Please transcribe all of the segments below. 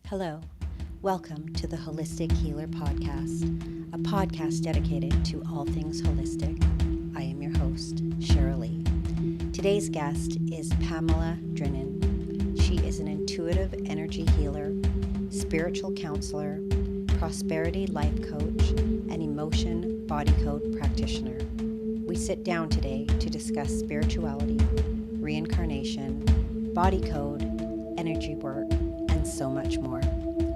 Hello, welcome to the Holistic Healer Podcast, a podcast dedicated to all things holistic. I am your host, Cheryl Lee. Today's guest is Pamela Drinnon. She is an intuitive energy healer, spiritual counselor, prosperity life coach, and emotion body code practitioner. We sit down today to discuss spirituality, reincarnation, body code, energy work, and so much more.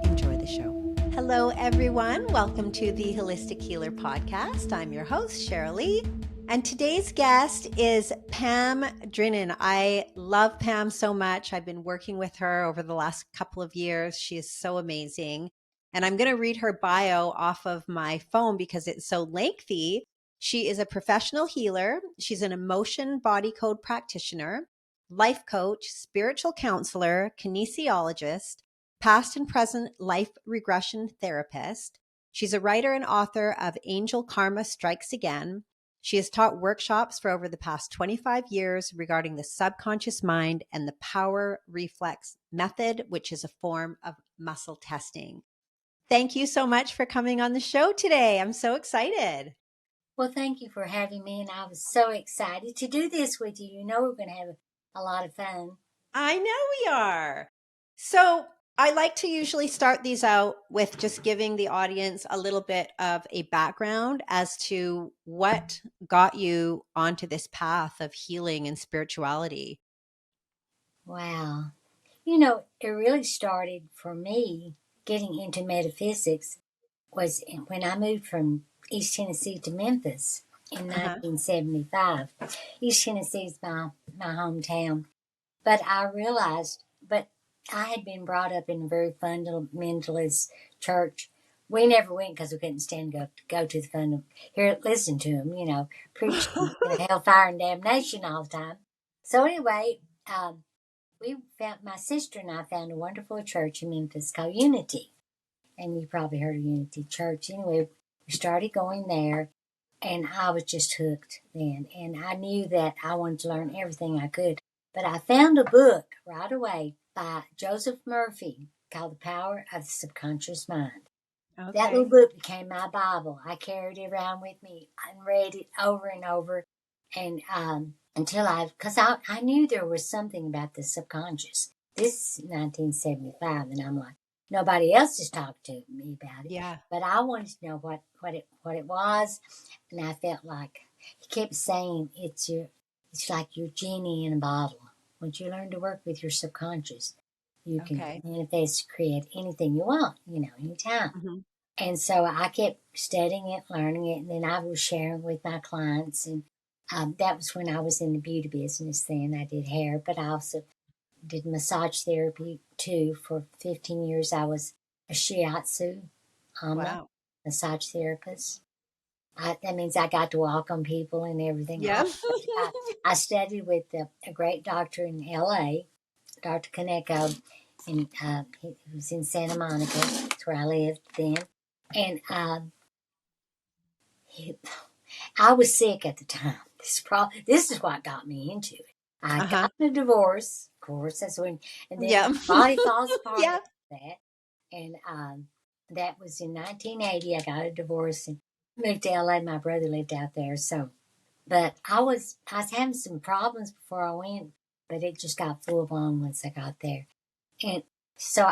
Enjoy the show. Hello, everyone. Welcome to the Holistic Healer Podcast. I'm your host, Cheryl Lee, and today's guest is Pam Drinnon. I love Pam so much. I've been working with her over the last couple of years. She is so amazing, and I'm going to read her bio off of my phone because it's so lengthy. She is a professional healer. She's an emotion body code practitioner, life coach, spiritual counselor, kinesiologist, past and present life regression therapist. She's a writer and author of Angel Karma Strikes Again. She has taught workshops for over the past 25 years regarding the subconscious mind and the power reflex method, which is a form of muscle testing. Thank you so much for coming on the show today. I'm so excited. Well, thank you for having me, and I was so excited to do this with you. You know we're going to have a lot of fun. I know we are. So I like to usually start these out with just giving the audience a little bit of a background as to what got you onto this path of healing and spirituality. Wow. You know, it really started for me getting into metaphysics was when I moved from East Tennessee to Memphis in 1975. East Tennessee is my hometown. But I realized, I had been brought up in a very fundamentalist church. We never went because we couldn't stand to go to the listen to them, preach hellfire and damnation all the time. So anyway, my sister and I found a wonderful church in Memphis called Unity. And you probably heard of Unity Church. Anyway, we started going there, and I was just hooked then. And I knew that I wanted to learn everything I could. But I found a book right away by Joseph Murphy called The Power of the Subconscious Mind. Okay. That little book became my Bible. I carried it around with me and read it over and over. And because I knew there was something about the subconscious. This is 1975, and I'm like, nobody else has talked to me about it. Yeah. But I wanted to know what it was. And I felt like he kept saying it's like your genie in a bottle. Once you learn to work with your subconscious, you can manifest, create anything you want, anytime. Mm-hmm. And so I kept studying it, learning it, and then I was sharing with my clients. And that was when I was in the beauty business then. I did hair, but I also did massage therapy too. For 15 years, I was a shiatsu massage therapist. That means I got to walk on people and everything. Yeah. I studied with a great doctor in L.A., Dr. Kaneko, and he was in Santa Monica. That's where I lived then. And I was sick at the time. This is what got me into it. I got a divorce, of course. That's when, and then my body falls apart after that. And that was in 1980. I got a divorce and moved to LA. My brother lived out there. So, but I was having some problems before I went, but it just got full blown once I got there. And so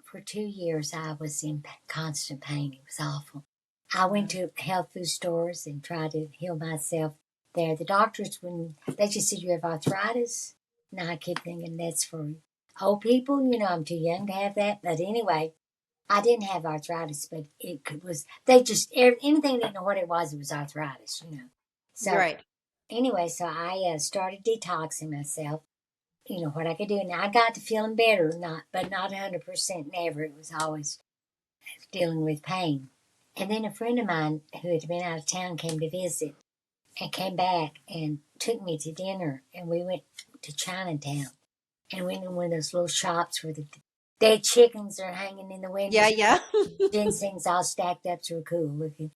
for 2 years, I was in constant pain. It was awful. I went to health food stores and tried to heal myself there. The doctors, they just said you have arthritis. And I kept thinking that's for old people. I'm too young to have that. But anyway, I didn't have arthritis, but anything they didn't know what it was arthritis, So anyway, so I started detoxing myself, what I could do. Now I got to feeling better, but not 100% never. It was always dealing with pain. And then a friend of mine who had been out of town came to visit and came back and took me to dinner. And we went to Chinatown and went in one of those little shops where the dead chickens are hanging in the window. Yeah. Ginseng's all stacked up, so cool looking.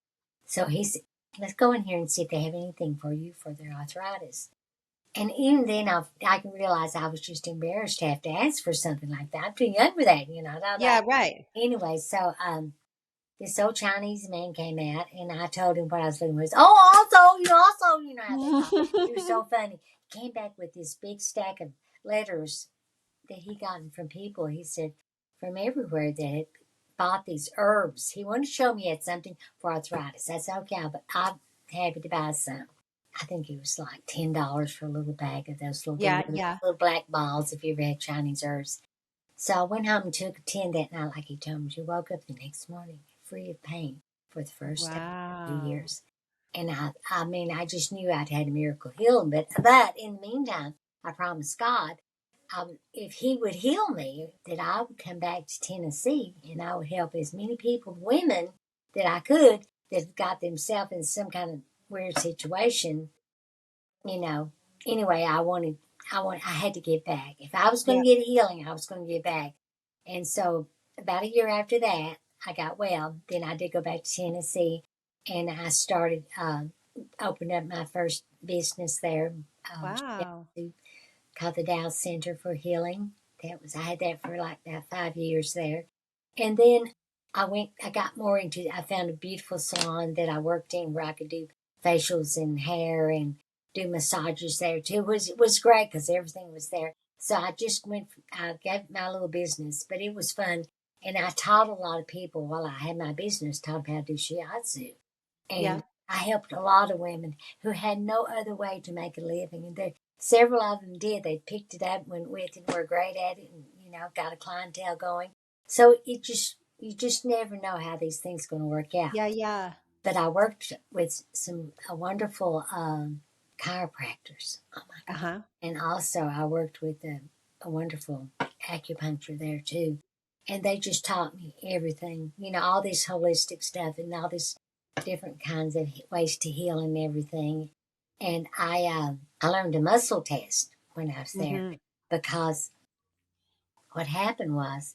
So he said, let's go in here and see if they have anything for you for their arthritis. And even then, I can realize I was just embarrassed to have to ask for something like that. I'm too young for that, you know. Yeah, right. Anyway, so this old Chinese man came out, and I told him what I was looking for. He said, oh, also, you know how they talk. He was so funny. He came back with this big stack of letters that he gotten from people. He said from everywhere that had bought these herbs. He wanted to show me he had something for arthritis. I said, okay, but I'm happy to buy some. I think it was like $10 for a little bag of those Yeah, yeah. little black balls if you ever had Chinese herbs. So I went home and took 10 that night, like he told me. She woke up the next morning free of pain for the first time in 2 Wow. years. And I mean, I just knew I'd had a miracle healing. But in the meantime, I promised God, if He would heal me, that I would come back to Tennessee and I would help as many people, women, that I could that got themselves in some kind of weird situation, you know. Anyway, I had to get back. If I was going Yeah. to get a healing, I was going to get back. And so about a year after that, I got well. Then I did go back to Tennessee, and I started opened up my first business there. Wow. Called the Dow Center for Healing. I had that for like about 5 years there, and then I got more into. I found a beautiful salon that I worked in where I could do facials and hair and do massages there too. It was great because everything was there. So I just went. I got my little business, but it was fun, and I taught a lot of people while I had my business. Taught them how to do shiatsu, Yeah. and I helped a lot of women who had no other way to make a living, and several of them did. They picked it up, went with it, were great at it, and got a clientele going. So you just never know how these things are going to work out. Yeah, yeah. But I worked with some wonderful chiropractors. Oh my God! Uh-huh. And also I worked with a wonderful acupuncture there too, and they just taught me everything. All this holistic stuff and all this different kinds of ways to heal and everything. And I learned a muscle test when I was there Mm-hmm. because what happened was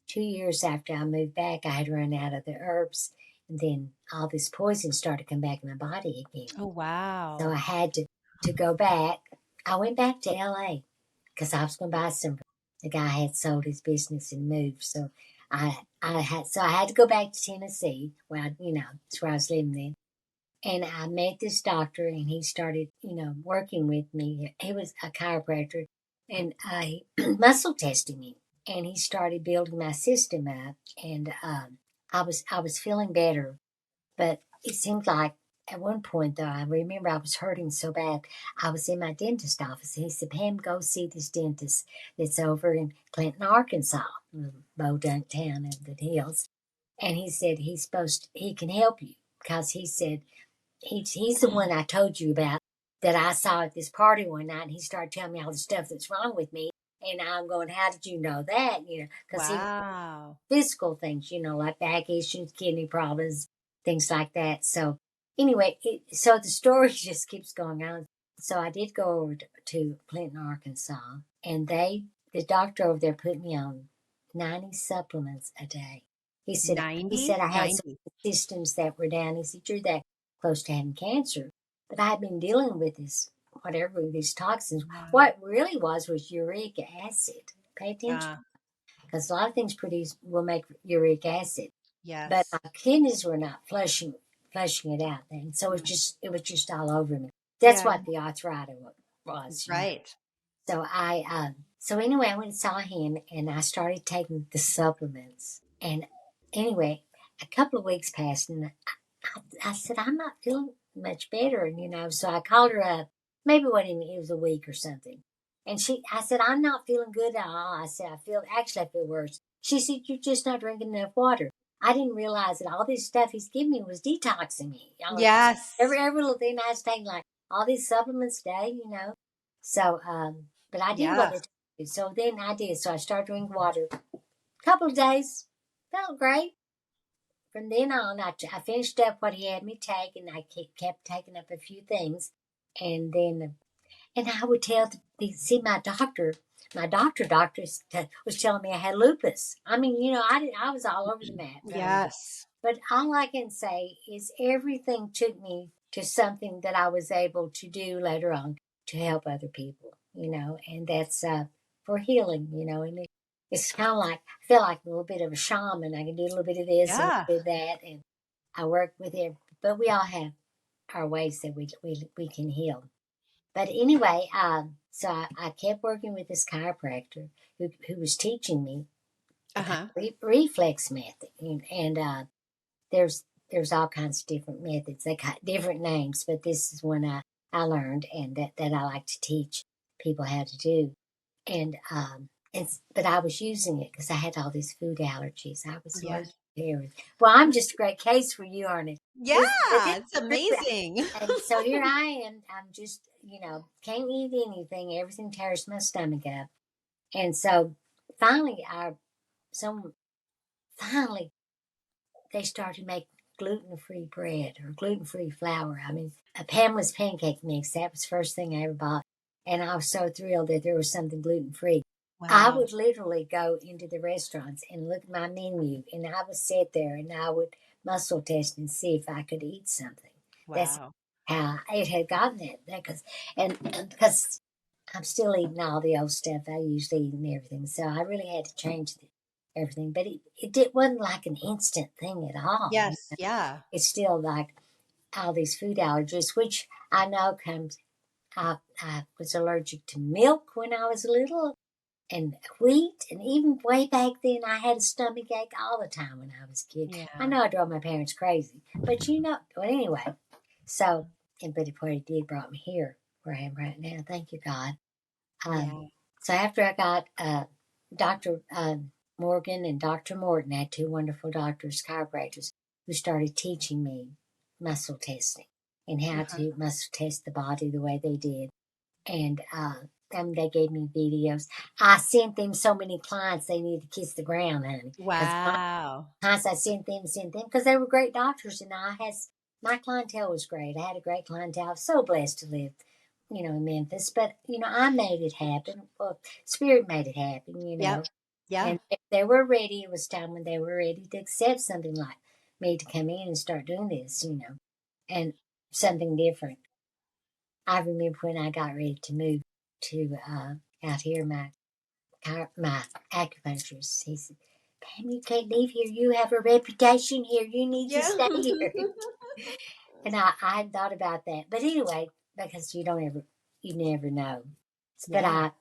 2 years after I moved back, I had run out of the herbs, and then all this poison started to come back in my body again. Oh, So wow. I had to go back. I went back to LA because I was going to buy some. The guy had sold his business and moved, so I had to go back to Tennessee. Well, that's where I was living then. And I met this doctor, and he started, working with me. He was a chiropractor, and I muscle testing me, and he started building my system up. And I was feeling better, but it seemed like at one point, though, I remember I was hurting so bad. I was in my dentist office, and he said, "Pam, go see this dentist that's over in Clinton, Arkansas, Bodunk town of the hills." And he said he can help you because he said he's the one I told you about that I saw at this party one night, and he started telling me all the stuff that's wrong with me. And I'm going, how did you know that? Because he Wow. physical ththings, like back issues, kidney problems, things like that. So anyway, so the story just keeps going on. So I did go over to Clinton, Arkansas, and the doctor over there put me on 90 supplements a day. He said 90? I had some 90. systems that were down. He said, you're that close to having cancer. But I had been dealing with these toxins. Wow. What really was uric acid. Pay attention Uh, because a lot of things will make uric acid, but yes. my kidneys were not flushing it out then. So it was just all over me. That's Yeah, what the arthritis was. right. So anyway, I went and saw him, and I started taking the supplements. And anyway, a couple of weeks passed, and I said, I'm not feeling much better, so I called her up. Maybe it was a week or something. And I said, I'm not feeling good at all. I said, I feel worse. She said, you're just not drinking enough water. I didn't realize that all this stuff he's giving me was detoxing me. Yes. Every little thing I was taking, like all these supplements a day. So, but I did what Yeah. they told me. So then I did. So I started drinking water. A couple of days, felt great. From then on, I finished up what he had me take, and I kept taking up a few things. And then, and I would see my doctor. My doctor was telling me I had lupus. I mean, I was all over the map. Yes. But all I can say is everything took me to something that I was able to do later on. to help other people, and that's for healing, and it's kind of like, I feel like a little bit of a shaman. I can do a little bit of this and a little bit of that, and I work with it, but we all have our ways that we can heal. But anyway, so I kept working with this chiropractor who was teaching me about reflex method, and there's all kinds of different methods. They got different names, but this is one I learned, and that I like to teach people how to do. And but I was using it because I had all these food allergies. I was allergic to everything. Well, I'm just a great case for you, aren't it? Yeah, it's amazing. And so here I am. I'm just, can't eat anything. Everything tears my stomach up. And so finally, finally they started making gluten-free bread or gluten-free flour. I mean, a Pamela's pancake mix. That was the first thing I ever bought. And I was so thrilled that there was something gluten-free. Wow. I would literally go into the restaurants and look at my menu, and I would sit there and I would muscle test and see if I could eat something. Wow. That's how it had gotten that. Because I'm still eating all the old stuff I usually eat and everything. So I really had to change everything. But it wasn't like an instant thing at all. Yes, yeah. It's still like all these food allergies, which I know comes. I was allergic to milk when I was little, and wheat, and even way back then I had a stomach ache all the time when I was a kid. Yeah. I know I drove my parents crazy, but well, anyway. So, but what it did brought me here where I am right now. Thank you, God. So after I got Dr. Morgan and Dr. Morton, I had two wonderful doctors, chiropractors, who started teaching me muscle testing and how to muscle test the body the way they did. And they gave me videos. I sent them so many clients they need to kiss the ground, honey. Wow. Clients I sent them because they were great doctors, and my clientele was great. I had a great clientele. I was so blessed to live, in Memphis. But I made it happen. Well, Spirit made it happen. Yep. Yeah. And if they were ready, it was time when they were ready to accept something like me to come in and start doing this, and something different. I remember when I got ready to move to out here, my acupuncturist, he said, "Pam, you can't leave here. You have a reputation here. You need to stay here." And I hadn't thought about that. But anyway, because you never know. But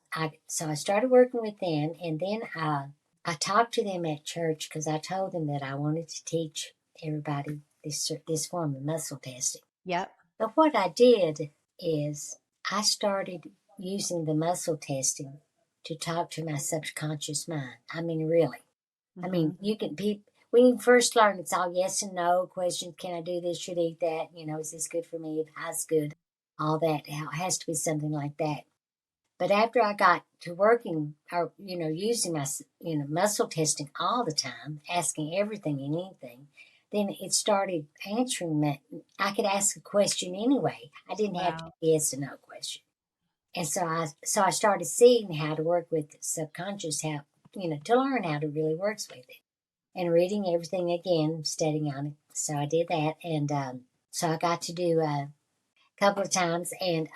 so I started working with them, and then I talked to them at church because I told them that I wanted to teach everybody this form of muscle testing. Yep. But what I did is I started using the muscle testing to talk to my subconscious mind. I mean, really. I mean, when you first learn, it's all yes and no questions. Can I do this? Should I eat that? Is this good for me? If that's good, all that. It has to be something like that. But after I got to working or, using my, muscle testing all the time, asking everything and anything, then it started answering that. I could ask a question anyway. I didn't have to be yes or no question. And so I started seeing how to work with the subconscious, how, to learn how to really work with it. And reading everything again, studying on it. So I did that. And so I got to do a couple of times and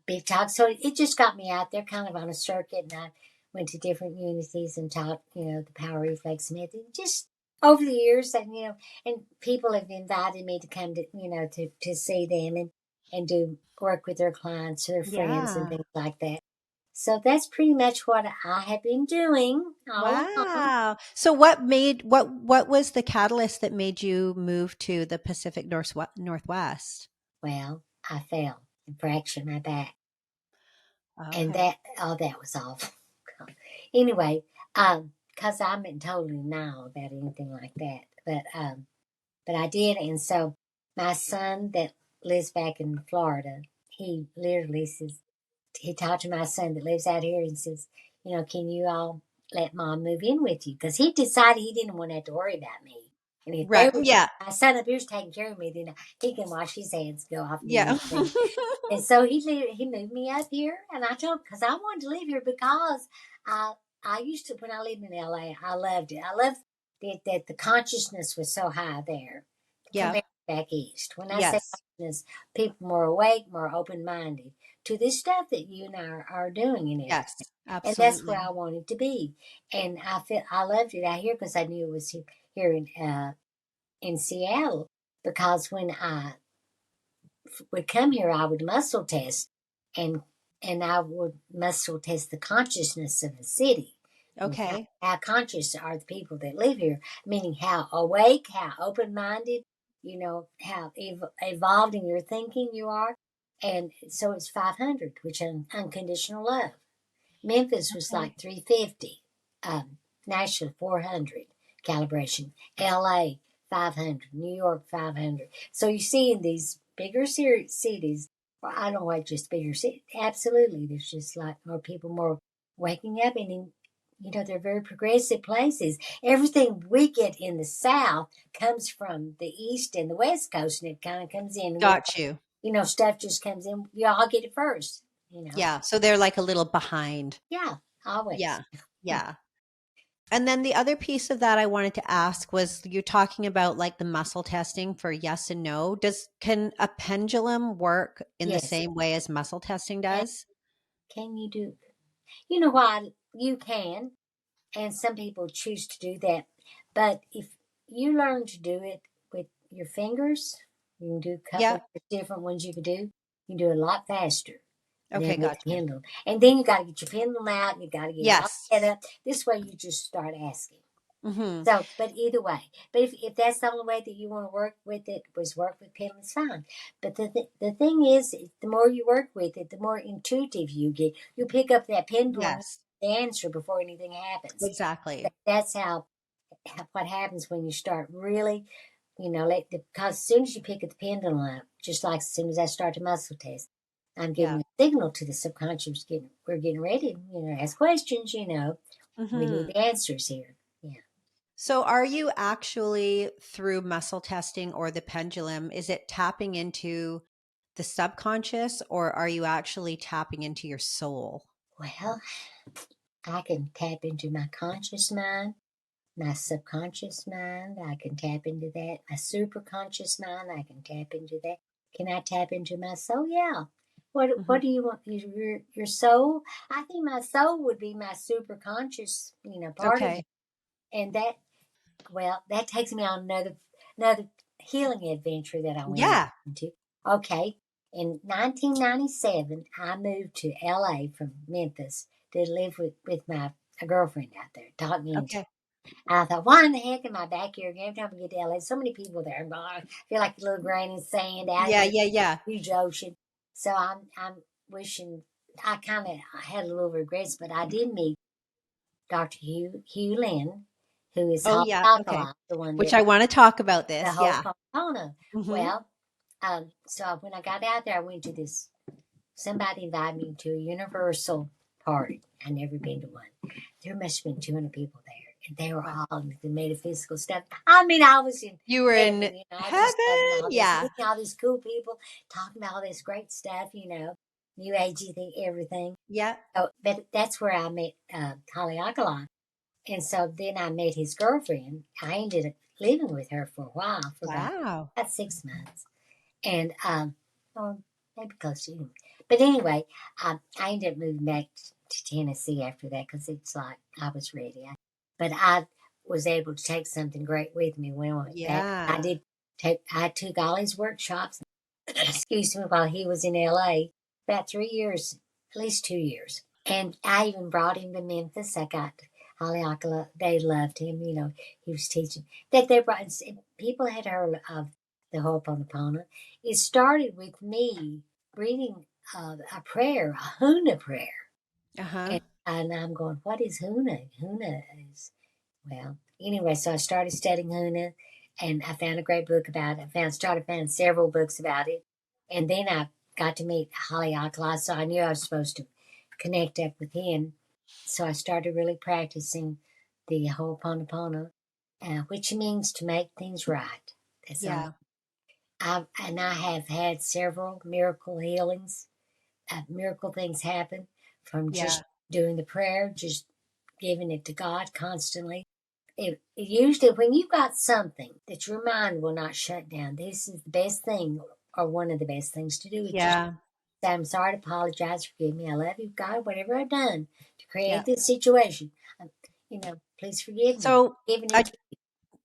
big talk. So it just got me out there kind of on a circuit. And I went to different unities and taught, the power reflex method. Just over the years, and people have invited me to come to, to see them and do work with their clients or their friends and things like that. So that's pretty much what I have been doing all along. So what was the catalyst that made you move to the Pacific Northwest? Well, I fell and fractured my back. Okay. And that was awful. Anyway, because I'm in total denial about anything like that. But I did, and so my son that lives back in Florida, he literally says, he talked to my son that lives out here and says, can you all let Mom move in with you? Because he decided he didn't want to have to worry about me. And if my son up here's taking care of me, then he can wash his hands, go off. Yeah. And so he moved me up here, and I told him, because I wanted to live here because I used to, when I lived in LA, I loved it. I loved that the consciousness was so high there compared to back east. When I say consciousness, people more awake, more open-minded to this stuff that you and I are doing and everything. Yes, And that's where absolutely. I wanted to be. And I loved it out here because I knew it was here in Seattle. Because when I would come here, I would muscle test, and I would muscle test the consciousness of the city. And Okay. how conscious are the people that live here, meaning how awake, how open-minded, how evolved in your thinking you are. And so it's 500, which is unconditional love. Memphis was Okay. like 350. Nashville 400 calibration. LA 500. New York 500. So you see in these bigger cities, well, I don't like just bigger cities. Absolutely, there's just like more people more waking up, and they're very progressive places. Everything we get in the South comes from the East and the West Coast, and it kind of comes in. Got you. Stuff just comes in. You all get it first. Yeah. So they're like a little behind. Yeah, always. Yeah. Yeah. And then the other piece of that I wanted to ask was you're talking about like the muscle testing for yes and no. Can a pendulum work in the Yes. same way as muscle testing does? Can you do? You know why you can, and some people choose to do that. But if you learn to do it with your fingers, you can do a couple Yeah. of different ones you can do. You can do it a lot faster Okay, than with the gotcha. pendulum. And then you got to get your pendulum out, and you got to get it all Yes. set up. This way you just start asking. Mm-hmm. So, but either way, but if that's the only way that you want to work with it, was work with pendulums, fine. But the thing is, the more you work with it, the more intuitive you get. You pick up that pendulum, Yes, the answer before anything happens. exactly. That's what happens when you start really, because as soon as you pick up the pendulum up, just like as soon as I start the muscle test, I'm giving Yeah. a signal to the subconscious. We're getting ready, ask questions. We need Mm-hmm. the answers here. Yeah. So are you actually through muscle testing or the pendulum, is it tapping into the subconscious or are you actually tapping into your soul? Well, I can tap into my conscious mind, my subconscious mind. I can tap into that. My superconscious mind. I can tap into that. Can I tap into my soul? Yeah. Mm-hmm. What do you want? Your soul? I think my soul would be my superconscious, part of me. Okay. And that takes me on another healing adventure that I went Yeah. into. Okay. In 1997, I moved to LA from Memphis to live with my a girlfriend out there. Taught me into. Okay. And I thought, why in the heck am I back here again? Every time I get to LA, so many people there. I feel like a little grain of sand out Yeah, here, yeah, yeah. huge ocean. So I'm wishing I kind of had a little regrets, but I did meet Dr. Hugh Lynn, who is Oh Holly yeah, okay. Alkali, the one Which that I want to talk about the this. whole Yeah. Pomona. Mm-hmm. Well, so when I got out there, I went to this. Somebody invited me to a Universal party. I'd never been to one. There must have been 200 people there, and they were Wow. all into the metaphysical stuff. I mean, I was in You were in heaven, just having heaven. all this, Yeah. meeting all these cool people, talking about all this great stuff, new agey thing, everything. Yeah. So, but that's where I met Holly Alkali. And so then I met his girlfriend. I ended up living with her for a while, for Wow. about 6 months. And, or maybe close to, but anyway, I ended up moving back to Tennessee after that because it's like I was ready. But I was able to take something great with me when I went back. Yeah. I took all his workshops, excuse me, while he was in LA, about 3 years, at least 2 years. And I even brought him to Memphis. I got Haleakala. They loved him. He was teaching. That they brought people had heard of the Ho'oponopono. It started with me reading a prayer, a Huna prayer, Uh-huh. and I'm going, what is Huna? Huna is anyway. So I started studying Huna, and I found a great book about it. Started finding several books about it, and then I got to meet Haleakala. So I knew I was supposed to connect up with him. So I started really practicing the Ho'oponopono, which means to make things right. That's all. Yeah. And I have had several miracle healings, miracle things happen from Yeah. just doing the prayer, just giving it to God constantly. It usually, when you've got something that your mind will not shut down, this is the best thing are one of the best things to do. It's just Yeah. say, I'm sorry, to apologize, forgive me, I love you, God, whatever I've done to Yeah. create this situation. Please forgive me. So Giving it I to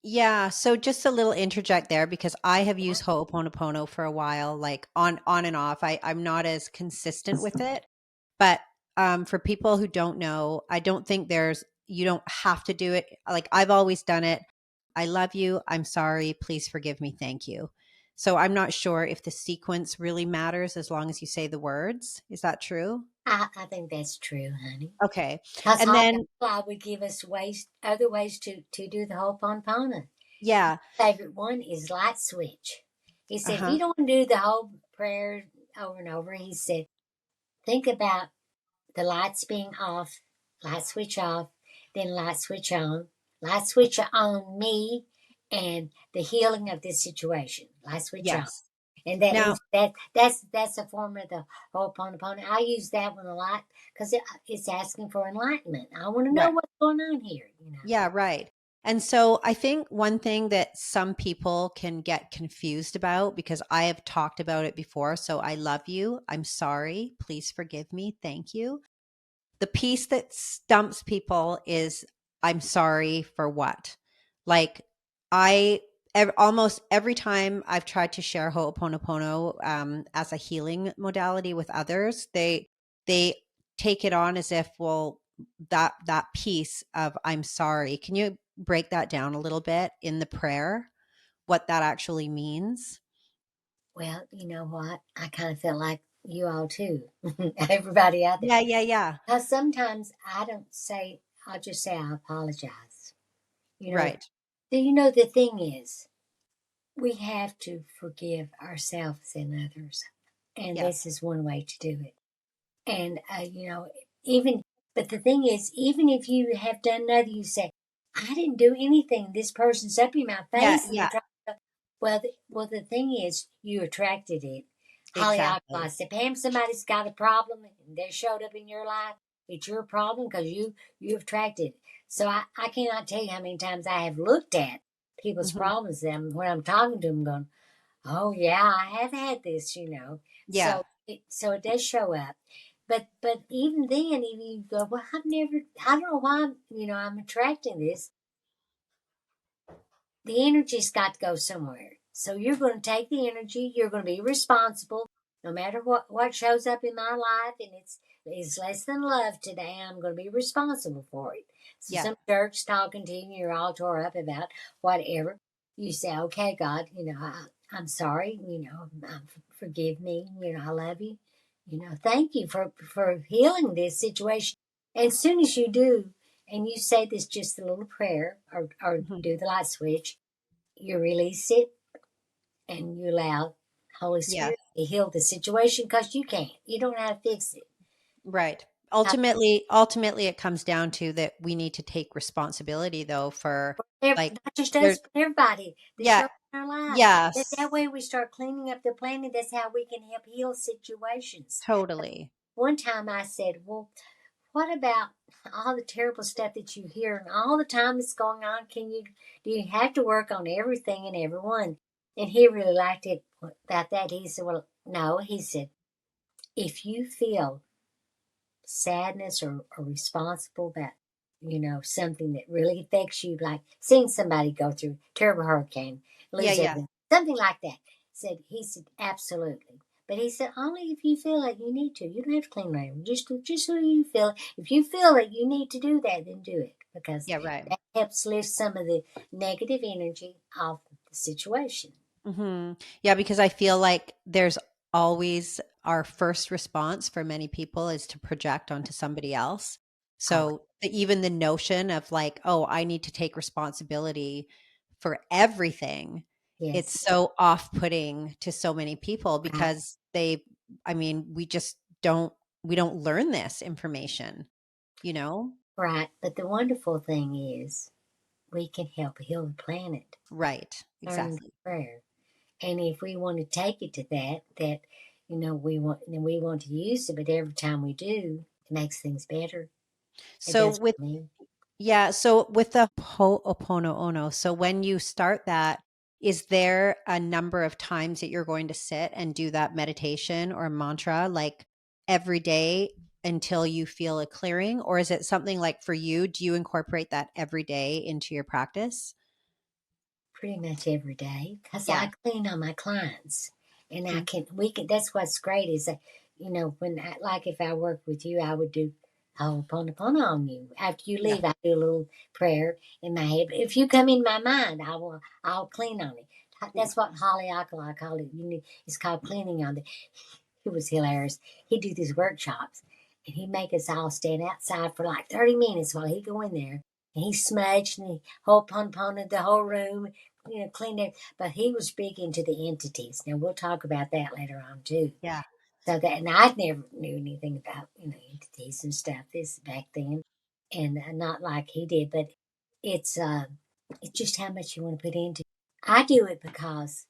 Yeah, so just a little interject there because I have used Ho'oponopono for a while, like on and off. I'm not as consistent with it, but for people who don't know, I don't think you don't have to do it. Like I've always done it. I love you. I'm sorry. Please forgive me. Thank you. So I'm not sure if the sequence really matters as long as you say the words. Is that true? I think that's true, honey. Okay. Because And then, God would give us other ways to do the Ho'oponopono. yeah. Favorite one is light switch. He said, if Uh-huh. you don't want to do the whole prayer over and over, he said, think about the lights being off, light switch off, then light switch on me, and the healing of this situation. Light switch on. Yes. And that Now, is that's a form of the Ho'oponopono. I use that one a lot because it's asking for enlightenment. I want to know right. what's going on here. Yeah, right. And so I think one thing that some people can get confused about, because I have talked about it before. So I love you. I'm sorry. Please forgive me. Thank you. The piece that stumps people is I'm sorry for what? Like almost every time I've tried to share Ho'oponopono as a healing modality with others, they take it on as if, well, that piece of I'm sorry. Can you break that down a little bit in the prayer? What that actually means? Well, you know what? I kind of feel like you all too, everybody out there. Yeah, yeah, yeah. Because sometimes I don't say, I'll just say I apologize. You know, Right. the thing is, we have to forgive ourselves and others. And this Yes. is one way to do it. And, even, but the thing is, even if you have done nothing, you say, I didn't do anything. This person's up in my Yeah, face and they're yeah. trying to. Well, the thing is, you attracted it. Holly Exactly. Alkali said, Pam, somebody's got a problem and they showed up in your life. It's your problem because you attracted it. So I cannot tell you how many times I have looked at people's Hmm. problems and when I'm talking to them going, oh yeah, I have had this. Yeah. So it does show up. But even then, even you go, well, I don't know why I'm attracting this. The energy's got to go somewhere. So you're going to take the energy. You're going to be responsible, no matter what shows up in my life, and it's less than love today. I'm going to be responsible for it. So Yeah. some jerk's talking to you, and you're all tore up about whatever. You say, okay, God, I'm sorry. Forgive me. I love you. Thank you for healing this situation. And as soon as you do, and you say this just a little prayer or Mhm. do the light switch, you release it and you allow Holy Yes. Spirit to heal the situation because you can't. You don't know how to fix it. Right. Not Ultimately, it comes down to that we need to take responsibility, though, for like not just us, there's but everybody that yeah, shows in our lives. That yes, way we start cleaning up the planet. That's how we can help heal situations. totally. One time I said, well, what about all the terrible stuff that you hear and all the time that's going on? Do you have to work on everything and everyone? And he really liked it about that. He said, well, no. He said, if you feel sadness or responsible about, something that really affects you, like seeing somebody go through a terrible hurricane, Yeah, lose yeah. everything, something like that. He said, absolutely. But he said, only if you feel like you need to. You don't have to clean room. Just who you feel. If you feel that you need to do that, then do it because Yeah, right. that helps lift some of the negative energy off the situation. Yeah, because I feel like there's always our first response for many people is to project onto somebody else. Oh, So even the notion of like, oh, I need to take responsibility for everything, yes, it's so off-putting to so many people right, because I mean, we don't learn this information, you know? right. But the wonderful thing is we can help heal the planet. Right. Learn Exactly. prayer. And if we want to take it to that we want to use it, but every time we do, it makes things better. It So does with for me. Yeah, so with the Ho'oponopono, so when you start that, is there a number of times that you're going to sit and do that meditation or mantra like every day until you feel a clearing? Or is it something like for you, do you incorporate that every day into your practice? Pretty much every day, because Yeah. I clean on my clients, and Mm. we can. That's what's great is that, when like if I work with you, I would do Ho'oponopono on you. After you Yeah. leave, I do a little prayer in my head. But if you come in my mind, I'll clean on it. That's what Holly I call it. It's called cleaning on it. He was hilarious. He'd do these workshops, and he'd make us all stand outside for like 30 minutes while he'd go in there, and he smudged and he Ho'oponopono'd the whole room, cleaned it. But he was speaking to the entities. Now, we'll talk about that later on, too. Yeah. So that, and I never knew anything about, entities and stuff this back then, and not like he did, but it's, uh, it's just how much you want to put into it. I do it because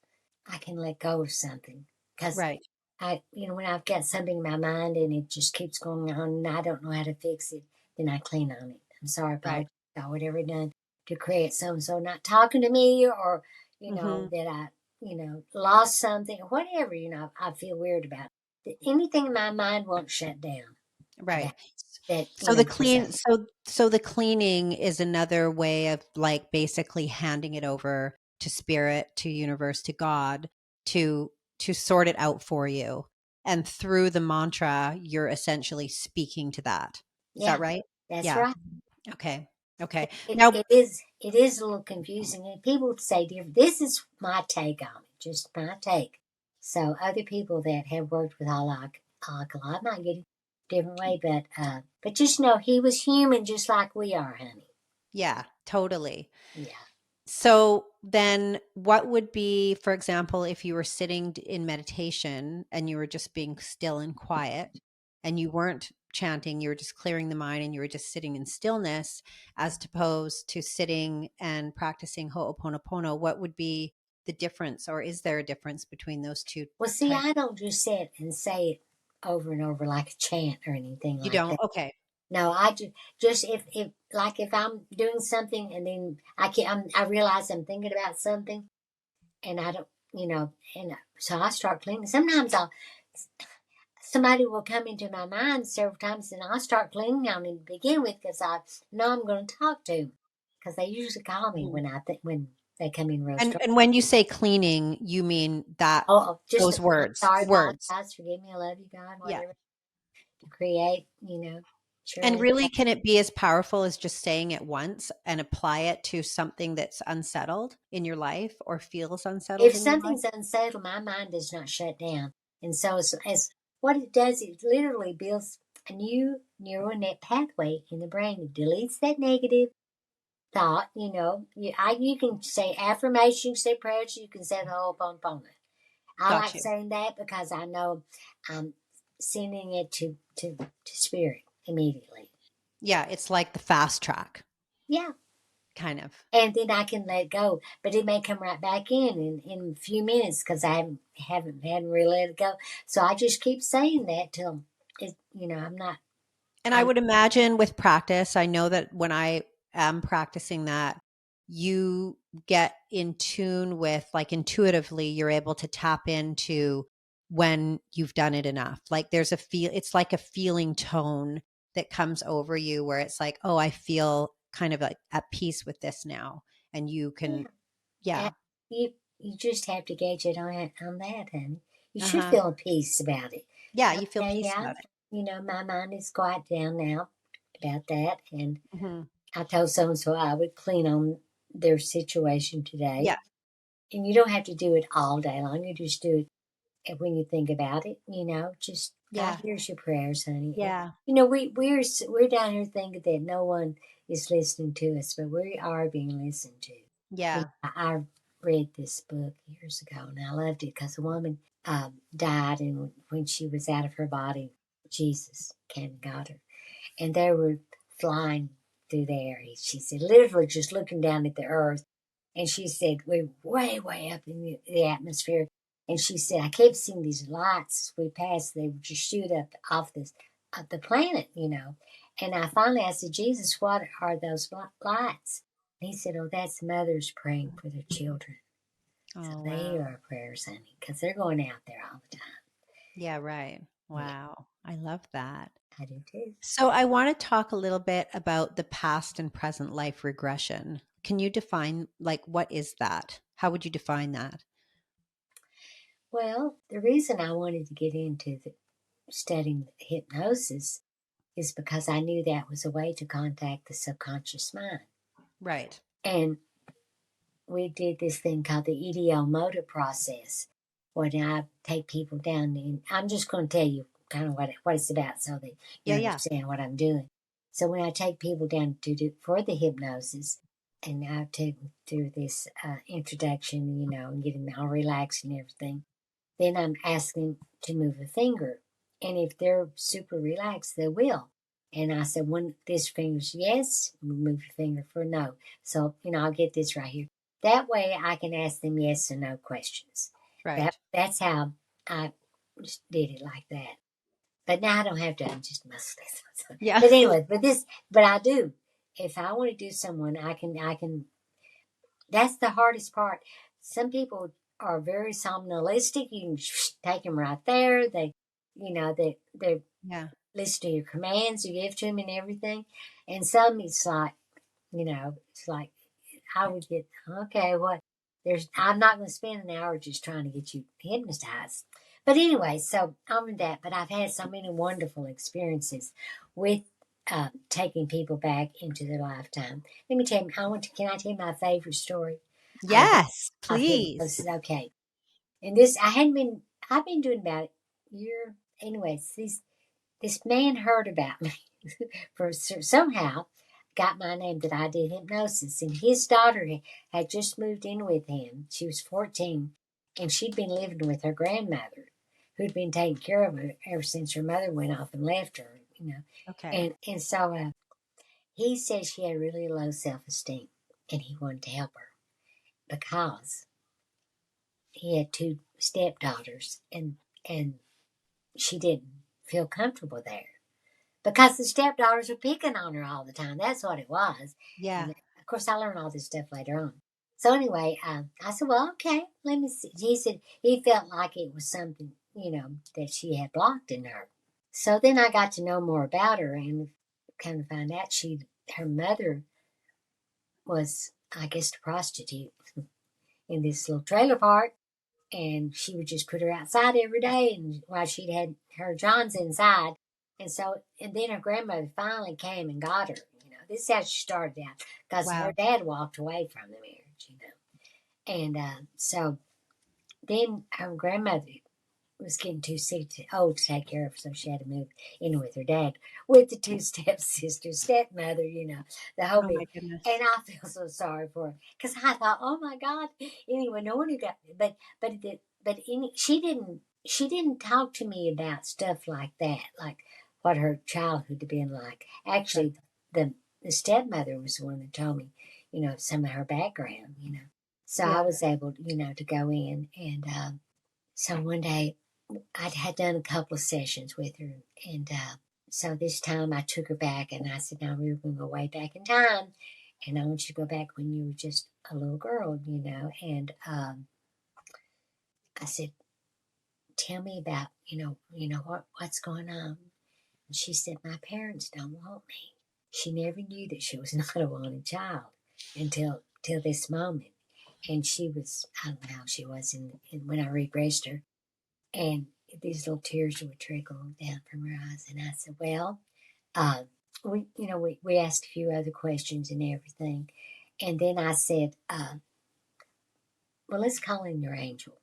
I can let go of something. Because Right. when I've got something in my mind and it just keeps going on and I don't know how to fix it, then I clean on it. I'm sorry, Right. apologize about whatever done to create so not talking to me, or, Hmm. that I, lost something or whatever, I feel weird about. Anything in my mind won't shut down Right. about that, So the myself. the cleaning is another way of like basically handing it over to spirit, to universe, to God to sort it out for you. And through the mantra, you're essentially speaking to that. Is that Yeah, right? that's Yeah. right. Okay. Okay. It, Now, it is it is a little confusing, and people say different. This is my take on it, just my take. So other people that have worked with alkali might get it a different way, but just know he was human, just like we are, honey. yeah, totally. Yeah. So then what would be, for example, if you were sitting in meditation and you were just being still and quiet and you weren't chanting, you were just clearing the mind and you were just sitting in stillness as opposed to sitting and practicing Ho'oponopono, what would be the difference, or is there a difference between those two Well, see, types? I don't just sit and say it over and over like a chant or anything You like don't? that. Okay. No, I just if like if I'm doing something and then I realize I'm thinking about something and I don't, and so I start cleaning. Sometimes somebody will come into my mind several times and I'll start cleaning on it to begin with because I know I'm going to talk to them, because they usually call me Mhm. when they come in real And strong. when you say cleaning, you mean that Just those I'm words, sorry, the words. apologize, forgive me, I love you, God, Yeah. whatever to create, And surely. really, can it be as powerful as just saying it once and apply it to something that's unsettled in your life or feels unsettled If in your life? something's unsettled, my mind does not shut down. And so, as what it does, it literally builds a new neural net pathway in the brain. It deletes that negative thought. You can say affirmations, say prayers, you can say the whole Ho'oponopono. I Got like you. saying that because I know I'm sending it to spirit immediately. Yeah, it's like the fast track, Yeah. kind of. And then I can let go, but it may come right back in a few minutes because I hadn't really let it go. So I just keep saying that till I'm not. And I I'm would imagine with practice, I know that when I am practicing that, you get in tune with, like intuitively, you're able to tap into when you've done it enough. Like there's it's like a feeling tone that comes over you where it's like, oh, I feel kind of like at peace with this now. And you yeah. can, yeah. I, you just have to gauge it on that, honey. You Uh should huh. feel peace about it. Yeah. You feel Okay, peace yeah. about it. My mind is quiet down now about that, and Hmm. I told so and so I would clean on their situation today. Yeah. And you don't have to do it all day long. You just do it. And when you think about it, just God Yeah. hears your prayers, honey. And, Yeah. we're down here thinking that no one is listening to us, but we are being listened to. Yeah. I read this book years ago, and I loved it because a woman died, and when she was out of her body, Jesus came and got her, and they were flying through the air. She said, literally just looking down at the earth. And she said, we're way, way up in the atmosphere. And she said, I kept seeing these lights as we passed. They would just shoot up off the planet. And I said, Jesus, what are those lights? And he said, oh, that's mothers praying for their children. So Oh, they wow. hear our prayers, honey, because they're going out there all the time. Yeah, right. Yeah, Wow. I love that. I do too. So I want to talk a little bit about the past and present life regression. Can you define, like, what is that? How would you define that? Well, the reason I wanted to get into studying hypnosis is because I knew that was a way to contact the subconscious mind. Right. And we did this thing called the EDO motor process, when I take people down, and I'm just going to tell you kind of what it's about so that you Yeah, yeah. understand what I'm doing. So when I take people down to do for the hypnosis, and I take them through this introduction, and getting them all relaxed and everything, then I'm asking to move a finger. And if they're super relaxed, they will. And I said, when this finger's yes, move your finger for no. So, I'll get this right here. That way I can ask them yes or no questions. Right. That's how I just did it like that. But now I don't have to, I'm just muscle. Yeah. But anyway, but I do. If I want to do someone, I can, that's the hardest part. Some people are very somnambulistic. You can take them right there. They Yeah. listen to your commands you give to them and everything. And some it's like I would get, okay, what? I'm not going to spend an hour just trying to get you hypnotized. But anyway, so I'm with that. But I've had so many wonderful experiences with taking people back into their lifetime. Let me tell you, can I tell you my favorite story of, Yes, of please. hypnosis? Okay. And I've been doing about a year. Anyways, this man heard about me somehow got my name that I did hypnosis, and his daughter had just moved in with him. She was 14, and she'd been living with her grandmother, who'd been taking care of her ever since her mother went off and left her. Okay. And so he said she had really low self-esteem, and he wanted to help her because he had two stepdaughters, and she didn't feel comfortable there because the stepdaughters were picking on her all the time. That's what it was. Yeah. And of course, I learned all this stuff later on. So anyway, I said, well, okay, let me see. He said he felt like it was something, that she had blocked in her. So then I got to know more about her and kind of find out her mother was, I guess, a prostitute in this little trailer park. And she would just put her outside every day, and while she'd had her Johns inside. And then her grandmother finally came and got her. This is how she started out because her Wow. dad walked away from the marriage. And so then her grandmother was getting too sick, old to take care of her, so she had to move in with her dad, with the two stepsisters, stepmother, the whole Oh bit. my goodness. And I feel so sorry for her because I thought, oh my God. Anyway, no one who got, she didn't talk to me about stuff like that, like what her childhood had been like. Right. Actually, the stepmother was the one that told me, some of her background. So I Yeah. was able, to go in and. So one day I had done a couple of sessions with her, and so this time I took her back, and I said, "Now we're going to go way back in time, and I want you to go back when you were just a little girl." And I said, "Tell me about what's going on." And she said, "My parents don't want me." She never knew that she was not a wanted child until till this moment, and she was, I don't know how she was when I regressed her. And these little tears would trickle down from her eyes. And I said, well, uh, we asked a few other questions and everything. And then I said, well, let's call in your angel.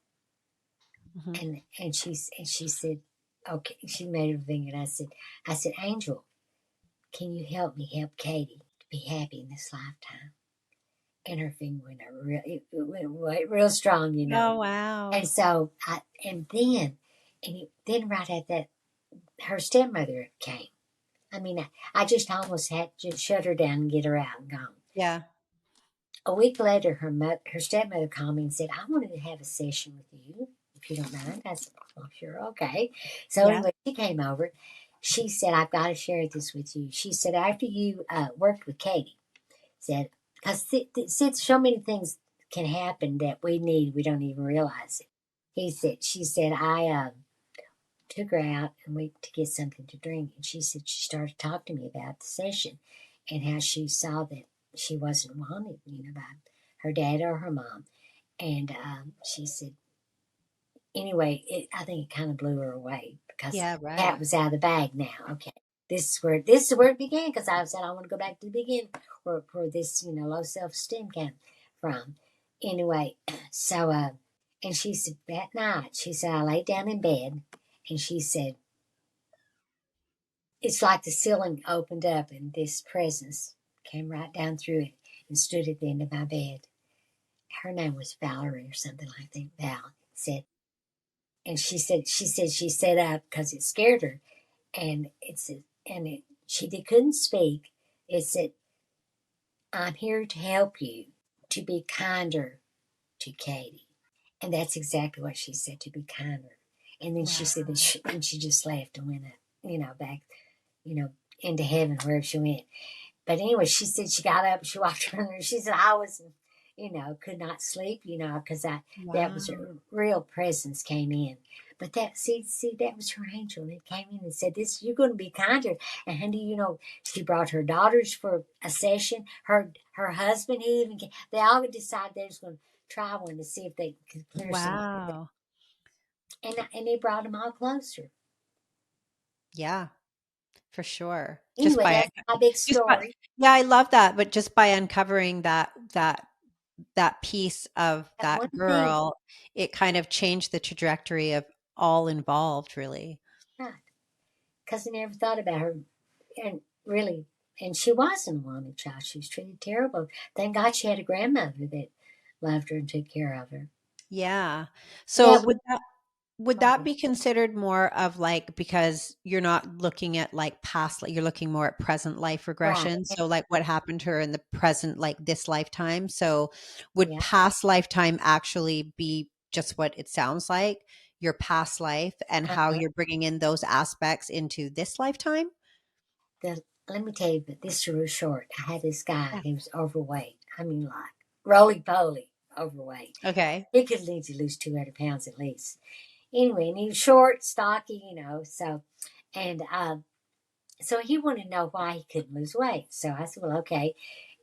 Hmm. And she said, okay. She made her finger, and I said, Angel, can you help me help Katie to be happy in this lifetime? And her finger went it went real strong. Oh, wow. And so then right at that, her stepmother came. I mean, I just almost had to shut her down and get her out and gone. Yeah. A week later, her stepmother called me and said, I wanted to have a session with you, if you don't mind. I said, oh, sure, okay. So Yeah. anyway, she came over. She said, I've got to share this with you. She said, after you worked with Katie, said, because since so many things can happen that we don't even realize it. She said, I took her out and went to get something to drink. And she said she started talking to me about the session and how she saw that she wasn't wanted, by her dad or her mom. And she said, anyway, I think it kind of blew her away because Yeah, the cat right. was out of the bag now. Okay. This is where it began, because I said I want to go back to the beginning where this, low self-esteem came from. Anyway, so and she said that night, she said I laid down in bed and she said it's like the ceiling opened up and this presence came right down through it and stood at the end of my bed. Her name was Valerie or something like that. Val said, and she sat up because it scared her, and she couldn't speak. It said, "I'm here to help you to be kinder to Katie," and that's exactly what she said, to be kinder. And then she said that she just left and went up, back, you know, into heaven wherever she went. But anyway, she said she got up, she walked around there. She said I was, could not sleep, because that was Wow. her real presence came in. But that was her angel. It came in and said, "This, you're going to be kinder." And honey, she brought her daughters for a session. Her husband, he even came. They all decided they was going to try one to see if they could clear some. Wow. And they brought them all closer. Yeah, for sure. Anyway, that's my big Just by, story. yeah, I love that. But just by uncovering that piece of That one that thing, girl, it kind of changed the trajectory of all involved, really. right? Because I never thought about her, and really, and she wasn't a wanted child. She was treated terrible. Thank God she had a grandmother that loved her and took care of her. Yeah. So Yeah, would that sorry. be considered more of like, because you're not looking at like past, like you're looking more at present life Right. regression. So like what happened to her in the present, like this lifetime. So would Yeah. past lifetime actually be just what it sounds like, your past life, and how Uh-huh. you're bringing in those aspects into this lifetime? Let me tell you, but this is real short. I had this guy. Yeah. He was overweight. I mean, like roly poly overweight. Okay. He could need to lose 200 pounds at least. Anyway, and he was short, stocky, So, and so he wanted to know why he couldn't lose weight. So I said, well, okay.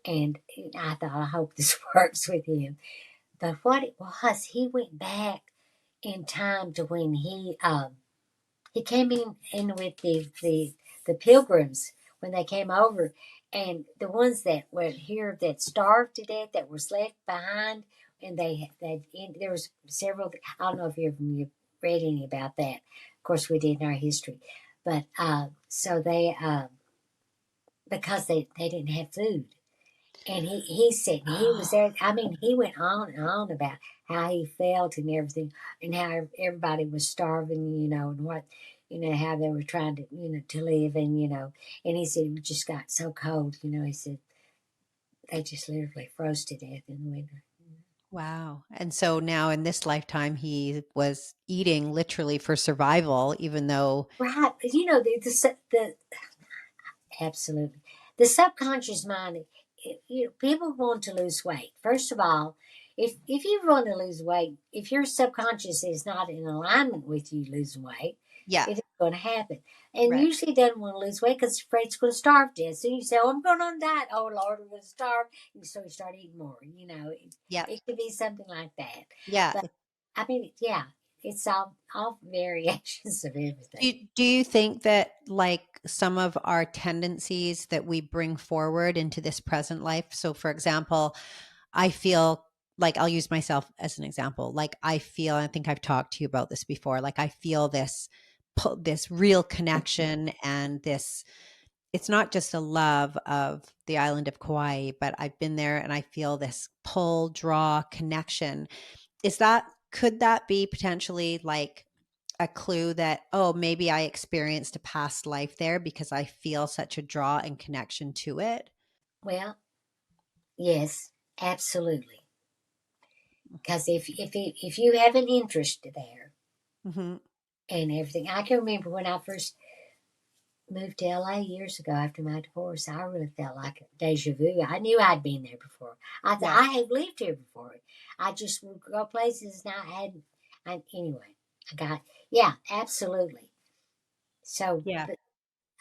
And I thought, I hope this works with him. But what it was, he went back in time to when he came in with the pilgrims when they came over, and the ones that were here that starved to death, that was left behind, and there was several. I don't know if you've read any about that. Of course, we did in our history, but so they because they didn't have food. And he said he was there. I mean, he went on and on about how he felt and everything, and how everybody was starving, and what, how they were trying to, to live, and he said it just got so cold, he said they just literally froze to death in the winter. Wow. And so now in this lifetime, he was eating literally for survival, even though, Right, the absolutely. The subconscious mind, people want to lose weight. First of all, if you want to lose weight, if your subconscious is not in alignment with you losing weight, yeah, it isn't going to happen. And right. usually it doesn't want to lose weight because it's afraid it's going to starve to death. So you say, "Oh, I'm going on a diet. Oh, Lord, I'm going to starve." And so you start eating more. Yeah. It could be something like that. Yeah. But I mean, yeah, it's all variations of Do everything. you, do you think that like some of our tendencies that we bring forward into this present life? So, for example, I feel like, I'll use myself as an example. Like I think I've talked to you about this before. Like I feel this real connection, and this, it's not just a love of the island of Kauai, but I've been there and I feel this pull, draw, connection. Is that, could that be potentially like a clue that, oh, maybe I experienced a past life there because I feel such a draw and connection to it? Well, yes, absolutely. Because if you have an interest there Hmm. and everything, I can remember when I first moved to LA years ago after my divorce, I really felt like a deja vu. I knew I'd been there before. Yeah. I had lived here before. I just would go places and I hadn't. Anyway, yeah, absolutely. So, Yeah. but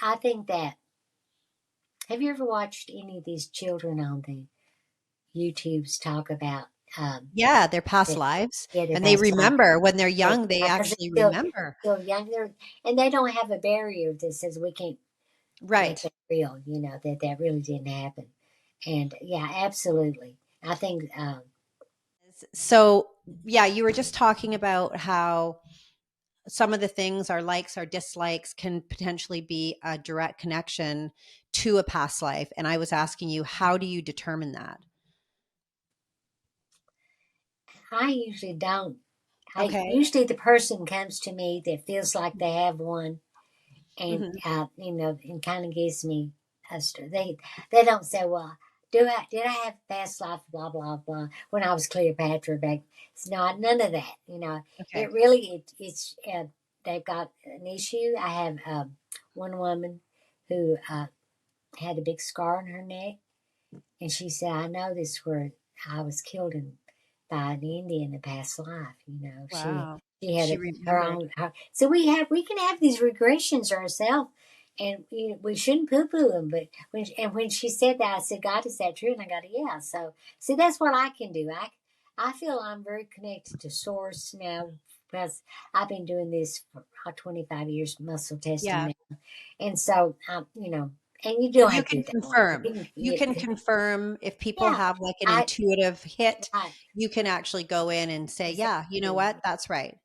I think that, have you ever watched any of these children on the YouTubes talk about, Yeah, their past the, lives. yeah, their And they past life? remember when they're Yeah, young, they because actually they're remember. still young. And they don't have a barrier that says we can't make Right. that real, that really didn't happen. And yeah, absolutely. I think, So, yeah, you were just talking about how some of the things, our likes, our dislikes, can potentially be a direct connection to a past life. And I was asking you, how do you determine that? I usually don't. Okay. Usually the person comes to me that feels like they have one, and Hmm. and kind of gives me they don't say, well, did I have a past life, blah blah blah, when I was Cleopatra back. It's not none of that. Okay. It really it's they've got an issue. I have one woman who had a big scar on her neck, and she said, I know this where I was killed by an Indian in a past life. Wow. She had She her remembered. own. So we can have these regressions ourselves, and we shouldn't poo poo them. But when she said that, I said, God, is that true? And I got a yeah. So see, that's what I can do. I feel I'm very connected to Source now because I've been doing this for 25 years, muscle testing Yeah. now, and so and you don't You have to can do that long. confirm. You can confirm if people Yeah, have like an I intuitive hit, right. you can actually go in and say, yeah, you know Exactly. what? That's right.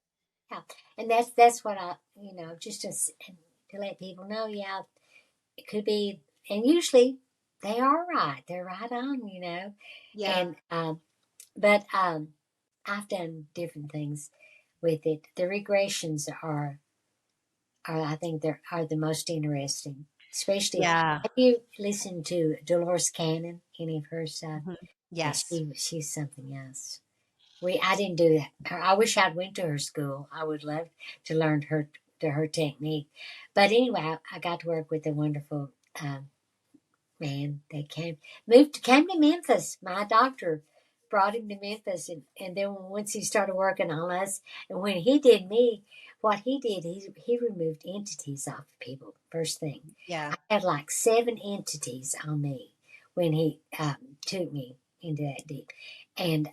Yeah, and that's what I just to let people know. Yeah, it could be, and usually they are right. They're right on. Yeah. And but I've done different things with it. The regressions are I think they are the most interesting. Especially, Yeah. have you listened to Dolores Cannon? Any of her stuff? Mhm. Yeah, Yes. she's something else. I didn't do that. I wish I'd went to her school. I would love to learn her technique. But anyway, I got to work with a wonderful man. They came to Memphis. My doctor brought him to Memphis, and then once he started working on us, and when he did me, what he did, he removed entities off of people. First thing, Yeah. I had like 7 entities on me when he took me into that deep, and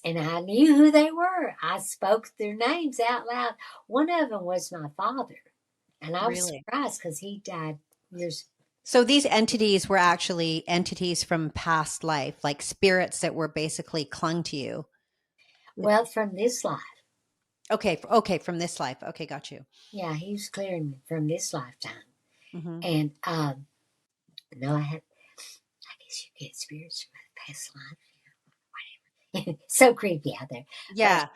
and I knew who they were. I spoke their names out loud. One of them was my father, and I was Really? surprised because he died years. So these entities were actually entities from past life, like spirits that were basically clung to you. Well, from this life, Okay. Okay. From this life. Okay. Got you. yeah, he was clearing me from this lifetime, Hmm. and no, I guess you get spirits from the past life. So creepy out there, but Yeah.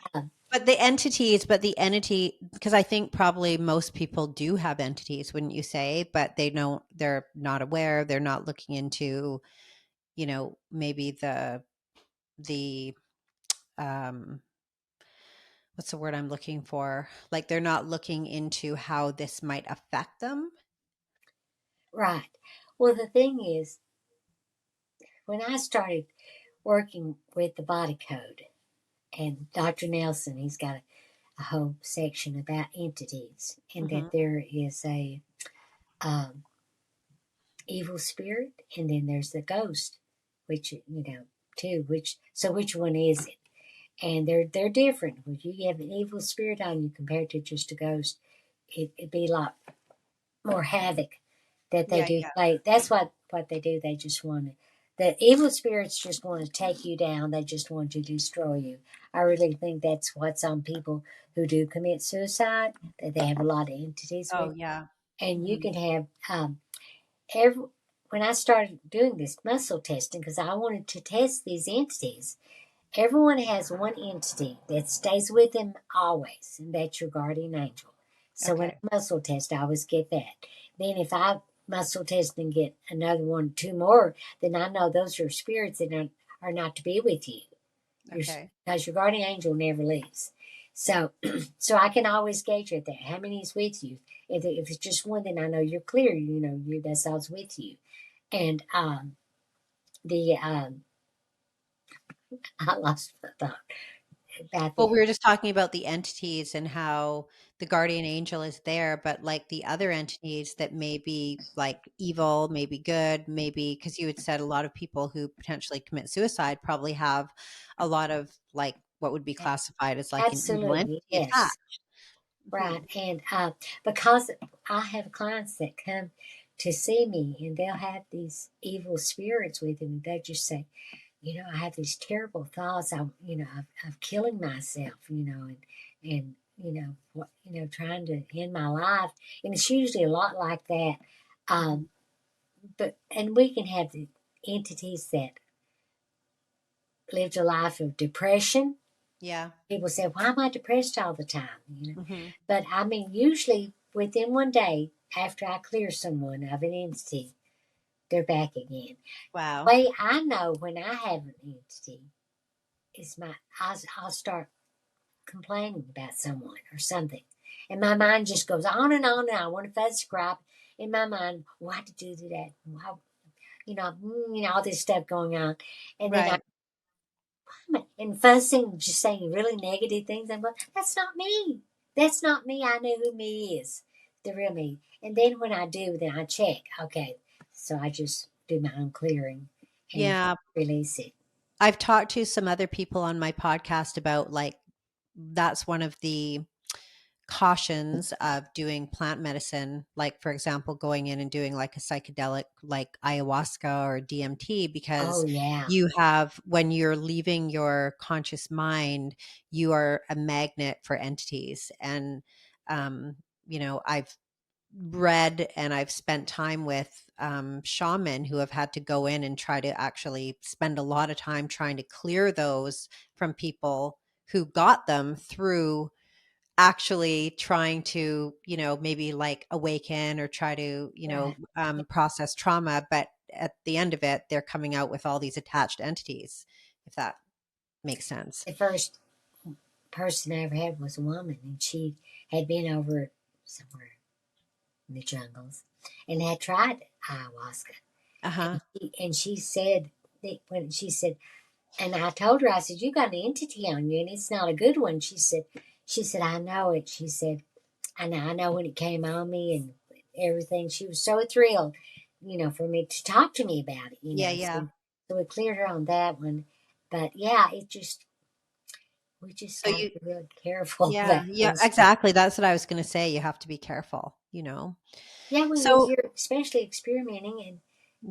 But the entity, because I think probably most people do have entities, wouldn't you say? But they're not aware. They're not looking into, maybe the, um, what's the word I'm looking for? Like they're not looking into how this might affect them. right. Well, the thing is, when I started working with the body code, and Dr. Nelson, he's got a whole section about entities, and Hmm. that there is a um, evil spirit, and then there's the ghost, which too. Which one is it? And they're different. When you have an evil spirit on you compared to just a ghost, it'd be a lot more havoc that they Yeah. do Yeah. play. That's what they do. They just want to. The evil spirits just want to take you down. They just want to destroy you. I really think that's what's on people who do commit suicide. That they have a lot of entities Oh, with, yeah. and you Hmm. can have every. When I started doing this muscle testing, because I wanted to test these entities, everyone has one entity that stays with them always, and that's your guardian angel. So when Okay. I muscle test, I always get that. Then if I muscle test and get another one, 2 more, then I know those are spirits that are not to be with you. Okay. Because your guardian angel never leaves. So, so I can always gauge right there. How many is with you? If it's just one, then I know you're clear. You know, that's all's with you. And the I lost my thought about Well, the. we were just talking about the entities and how the guardian angel is there, but like the other entities that may be like evil, maybe good, maybe because you had said a lot of people who potentially commit suicide probably have a lot of like what would be classified as like an evil Absolutely, entity yes. attached. Right. Mhm. And because I have clients that come to see me and they'll have these evil spirits with them, they just say, you know, I have these terrible thoughts. I'm killing myself, and trying to end my life. And it's usually a lot like that. Mhm. Um, and we can have the entities that lived a life of depression. Yeah. People say, why am I depressed all the time? Mhm. But I mean, usually within one day after I clear someone of an entity, they're back again. Wow. Way I know when I have an entity is I'll start complaining about someone or something. And my mind just goes on and on and on. I want to fuss crap in my mind. Why did you do that? Why, all this stuff going on. And then Right. and fussing, just saying really negative things. I'm going, that's not me. That's not me. I know who me is, the real me. And then when I do, then I check. Okay, so I just do my own clearing and Yeah. release it. I've talked to some other people on my podcast about like that's one of the cautions of doing plant medicine, like for example going in and doing like a psychedelic like ayahuasca or DMT, Oh because yeah, you have, when you're leaving your conscious mind, you are a magnet for entities. And um I've read and I've spent time with shaman who have had to go in and try to actually spend a lot of time trying to clear those from people who got them through actually trying to, maybe like awaken or try to, right. process trauma. But at the end of it, they're coming out with all these attached entities, if that makes sense. The first person I ever had was a woman, and she had been over somewhere in the jungles and had tried ayahuasca. Uh-huh. And she said that when she said, and I told her, I said, you got an entity on you and it's not a good one. She said, I know it. She said, I know when it came on me and everything. She was so thrilled, for me to talk to me about Yeah, it. yeah. So we cleared her on that one. But yeah, we just So got to you be real careful Yeah, about yeah, things. exactly. That's what I was going to say. You have to be careful. Yeah, when So, you're especially experimenting and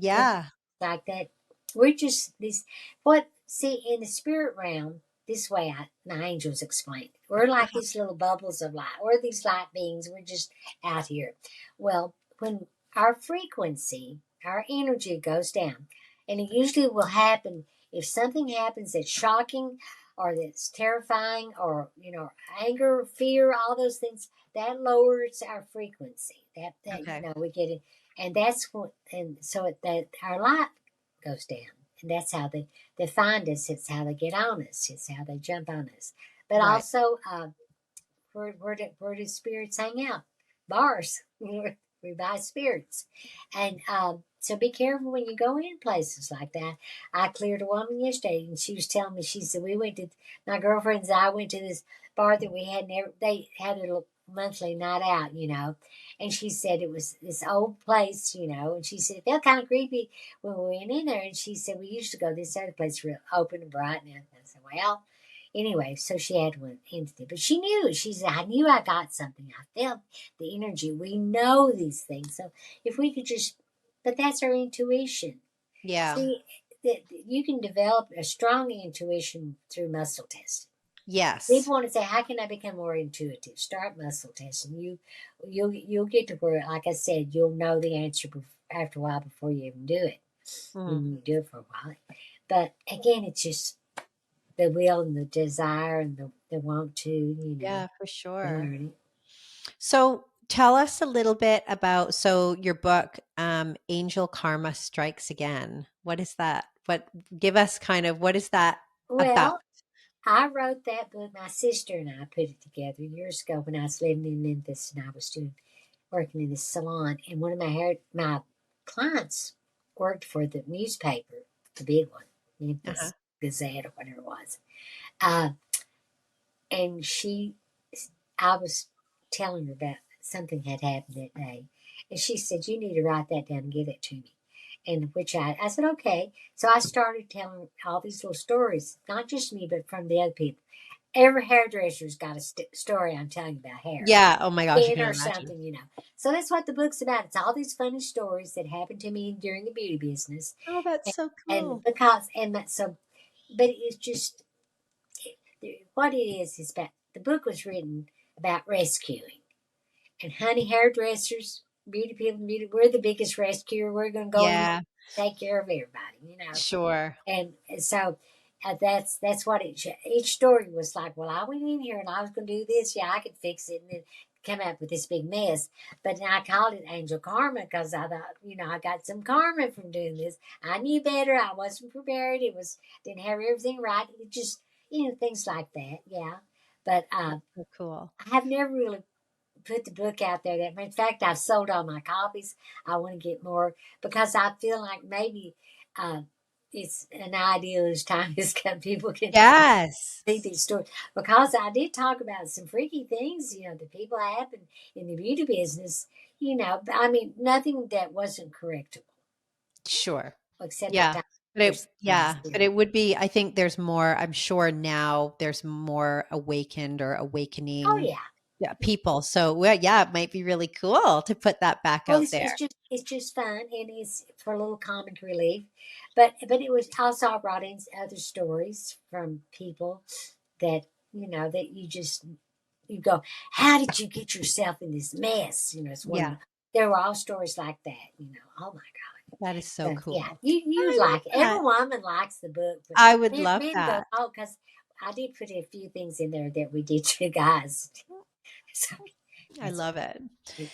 yeah. like that. We're just these what see in the spirit realm, this way the angels explain it. We're like Uh-huh. these little bubbles of light. We're these light beings. We're just out here. Well, when our frequency, our energy goes down, and it usually will happen if something happens that's shocking or that's terrifying or anger, fear, all those things, that lowers our frequency. That Okay. we get it, and that's what, and so that our light goes down. And that's how they find us. It's how they get on us. It's how they jump on us. But Right. also, where do spirits hang out? Bars. We buy spirits. And so be careful when you go in places like that. I cleared a woman yesterday, and she was telling me, she said, we went to, my girlfriends and I went to this bar that we had never, they had a monthly night out, and she said it was this old place, and she said it felt kind of creepy when we went in there, and she said we used to go to this other place real open and bright, and I said, well, anyway, so she had one entity, but she knew. She said, I knew I got something. I felt the energy. We know these things. So if we could just, but that's our intuition. Yeah. See, that you can develop a strong intuition through muscle testing. Yes. People want to say, "How can I become more intuitive?" Start muscle testing. You'll get to where, like I said, you'll know the answer after a while before you even do it. Mhm. When you do it for a while, but again, it's just the will and the desire and the want to, Yeah, for to sure. learn it. So tell us a little bit about, so your book, Angel Karma Strikes Again. What is that? Give us kind of, what is that about? Well, I wrote that book. My sister and I put it together years ago when I was living in Memphis and I was working in the salon. And one of my clients worked for the newspaper, the big one, Uh-huh. Memphis Gazette or whatever it was. Uh, and I was telling her about something had happened that day. And she said, "You need to write that down and give it to me." And which I said, okay. So I started telling all these little stories, not just me, but from the other people. Every hairdresser's got a story I'm telling you about hair. Yeah. Oh my gosh, I Skin can or imagine. something. So that's what the book's about. It's all these funny stories that happened to me during the beauty business. Oh, that's so And cool. but it's just, what it is about, the book was written about rescuing. And honey, hairdressers, beauty people, we're the biggest rescuer. We're going to go in and Yeah, take care of everybody. sure. And so that's what each story was like. Well, I went in here and I was going to do this. Yeah, I could fix it, and then come up with this big mess. But I called it Angel Karma because I thought, I got some karma from doing this. I knew better. I wasn't prepared. Didn't have everything right. It just, things like that. Yeah. But That's so cool. I have never really put the book out there. In fact, I've sold all my copies. I want to get more because I feel like maybe uh, it's an idea as time has come. People can Yes. read these stories because I did talk about some freaky things, that people happen in the beauty business. I mean, nothing that wasn't correctable Sure. except at Yeah. times But for somebody but silly. it would be, I think there's more, I'm sure now there's more awakened or Oh awakening, yeah. yeah, people. So, well, yeah, it might be really cool to put that back Well, out there. it's just fun, and it's for a little comic relief. But it was also, I brought in other stories from people that that you go, how did you get yourself in this mess? It's one of Yeah, the, there were all stories like that. Oh my that is so God. So yeah, cool. you I like it. love Every that. woman likes the book, but I would men love men go, that. oh, because I did put a few things in there that we did to guys. So I that's love it. it.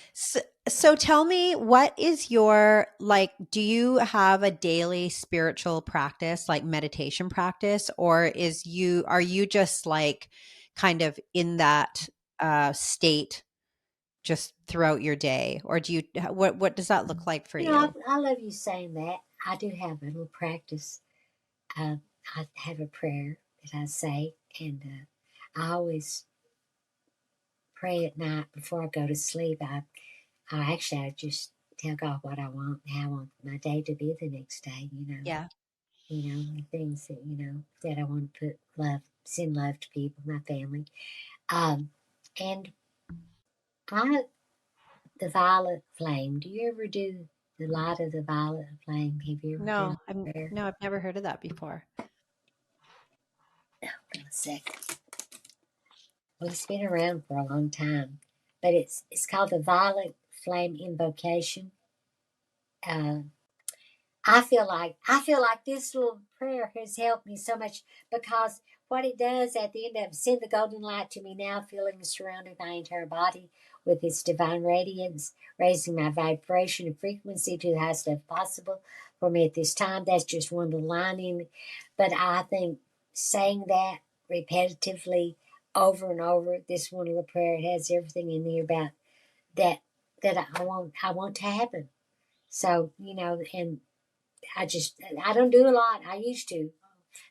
So tell me, what is your, like, do you have a daily spiritual practice, like meditation practice, or are you just like kind of in that state just throughout your day? Or what does that look like for you? I love you saying that. I do have a little practice. Uh, I have a prayer that I say, and I always pray at night before I go to sleep. I just tell God what I want, how I want my day to be the next day. Yeah. The things that that I want to send love to people, my family, um, and I the violet flame. Do you ever do the light of the violet flame? Have you ever done a prayer? No, I've never heard of that before. Hold on a second. Well, it's been around for a long time, but it's called the Violet Flame Invocation. Uh, I feel like this little prayer has helped me so much because what it does at the end of it, send the golden light to me now, filling and surrounding my entire body with its divine radiance, raising my vibration and frequency to the highest level possible for me at this time. That's just one little line in it. But I think saying that repetitively over and over, this one little prayer, it has everything in there about that I want to happen. So, and I don't do a lot. I used to,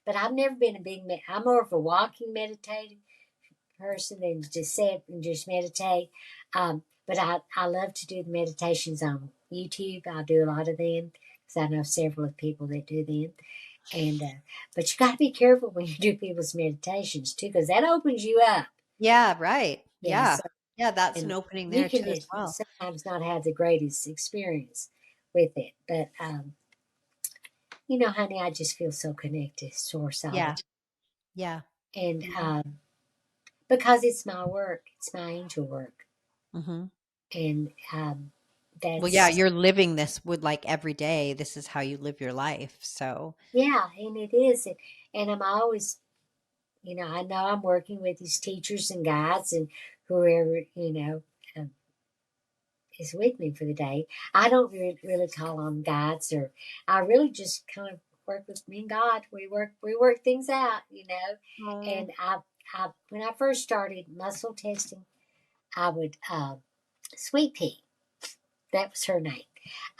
but I've never been a I'm more of a walking meditative person than just sit and just meditate. But I love to do the meditations on YouTube. I'll do a lot of them because I know several of people that do them. And but you got to be careful when you do people's meditations too, because that opens you up. Yeah, right. Yeah. Yeah. So, Yeah, that's an and opening you there can too as well. sometimes not have the greatest experience with it, but honey, I just feel so connected to Source all the Yeah. time. Yeah. And Yeah. because it's my work, it's my angel work. Mhm. And Well, yeah, that's, you're living this with like every day. This is how you live your life. So, yeah, and it is. And I'm always, I know I'm working with these teachers and guides and whoever, um, is with me for the day. I don't really call on guides, or I really just kind of work with me and God. We work things out, Oh. And I when I first started muscle testing, I would Sweet Pea, that was her name.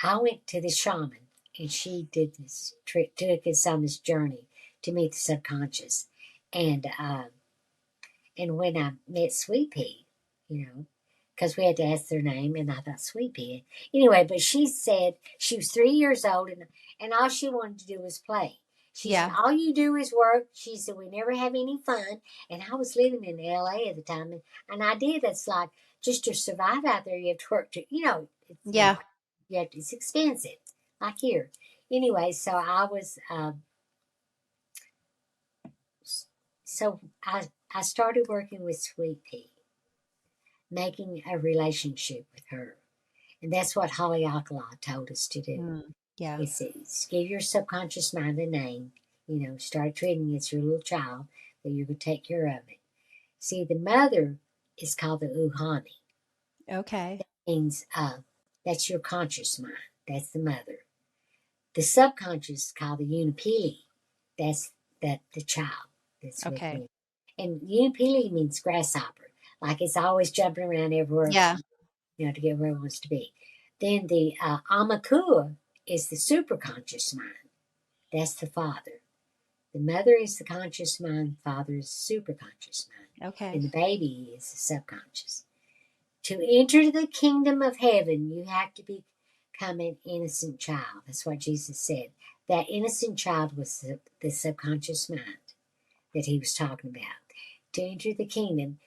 I went to the shaman, and she did this trick, took us on this journey to meet the subconscious, and when I met Sweet Pea, because we had to ask their name, and I thought Sweet Pea. Anyway, but she said she was 3 years old, and all she wanted to do was play. She said, all you do is work. She said, we never have any fun. And I was living in LA at the time, and I did. It's like, just to survive out there, you have to work it's expensive, like here. Anyway, so I started working with Sweet Pea, making a relationship with her. And that's what Holly Alcala told us to do. Yeah. It says, give your subconscious mind a name, start treating it as your little child, that you're going to take care of it. See, the mother is called the Uhani. Okay. That means that's your conscious mind. That's the mother. The subconscious is called the Unipili. That's the child that's with me. And Unipili means grasshopper. Like it's always jumping around everywhere. Yeah. To get where it wants to be. Then the Amakua is the superconscious mind. That's the father. The mother is the conscious mind, the father is the superconscious mind. Okay. And the baby is the subconscious. To enter the kingdom of heaven, you have to become an innocent child. That's what Jesus said. That innocent child was the subconscious mind that he was talking about. To enter the kingdom,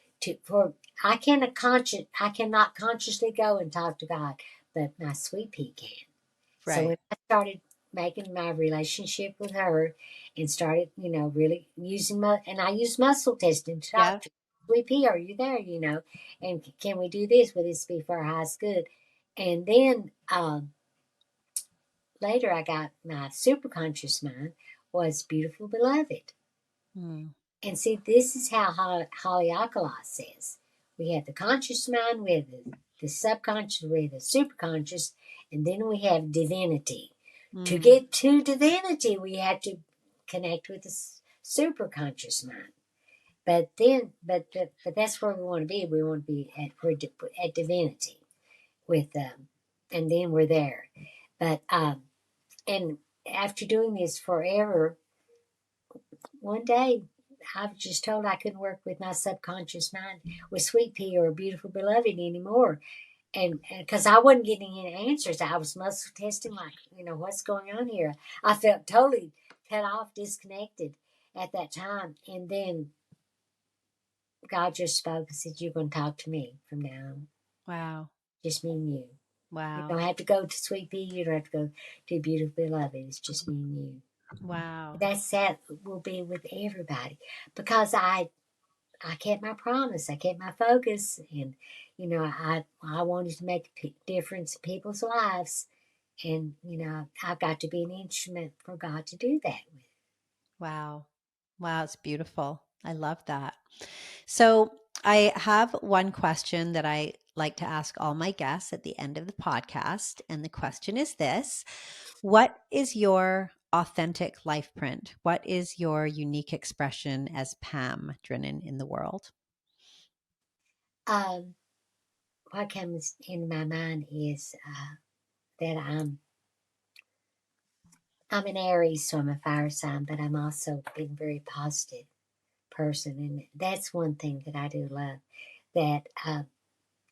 I cannot consciously go and talk to God, but my Sweet Pea can. Right. So when I started making my relationship with her and started, really using I use muscle testing to talk to Sweet Pea, are you there, and can we do this? Will this be for our highest good? And then later I got my superconscious mind was beautiful beloved. And see, this is how Holly Alcala says. We have the conscious mind, we have the subconscious, we have the superconscious, and then we have divinity. To get to divinity, we have to connect with the superconscious mind. But that's where we want to be. We want to be at divinity with and then we're there. But and after doing this forever, one day I was just told I couldn't work with my subconscious mind with Sweet Pea or Beautiful Beloved anymore. And because I wasn't getting any answers, I was muscle testing, like, what's going on here? I felt totally cut off, disconnected at that time. And then God just spoke and said, you're going to talk to me from now on. Wow. Just me and you. Wow. You don't have to go to Sweet Pea. You don't have to go to Beautiful Beloved. It's just me and you. Wow. That will be with everybody, because I kept my promise. I kept my focus, and I wanted to make a difference in people's lives, and I've got to be an instrument for God to do that with. Wow. Wow, it's beautiful. I love that. So I have one question that I like to ask all my guests at the end of the podcast. And the question is this: what is your authentic life print? What is your unique expression as Pam Drinnon in the world? What comes in my mind is that I'm an Aries, so I'm a fire sign, but I'm also being very positive person, and that's one thing that I do love, that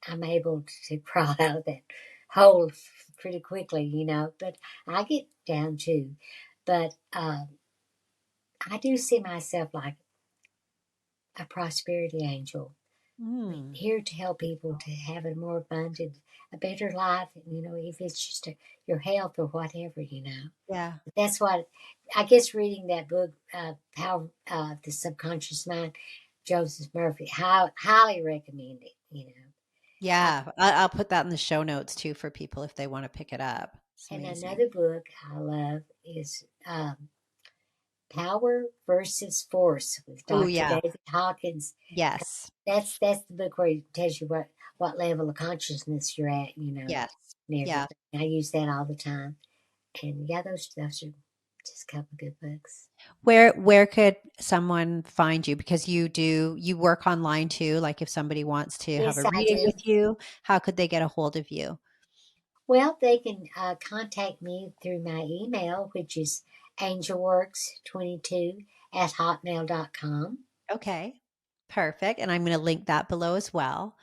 I'm able to crawl out of that hole pretty quickly, but I get down too. But I do see myself like a prosperity angel, here to help people to have a more abundant, a better life, if it's just your health or whatever. Yeah. That's what I guess reading that book, Power of the Subconscious Mind, Joseph Murphy, highly recommend it. Yeah. I'll put that in the show notes too for people if they want to pick it up. It's And amazing. another book I love is Power versus Force with Dr. David Hawkins. Yes. That's the book where it tells you what level of consciousness you're at, Yes. and everything. I use that all the time. And yeah, those are just a couple of good books. Where could someone find you? Because you work online too. Like if somebody wants to have Yes, a I reading do. with you, how could they get a hold of you? Well, they can contact me through my email, which is angelworks22@hotmail.com. Okay. Perfect. And I'm going to link that below as well.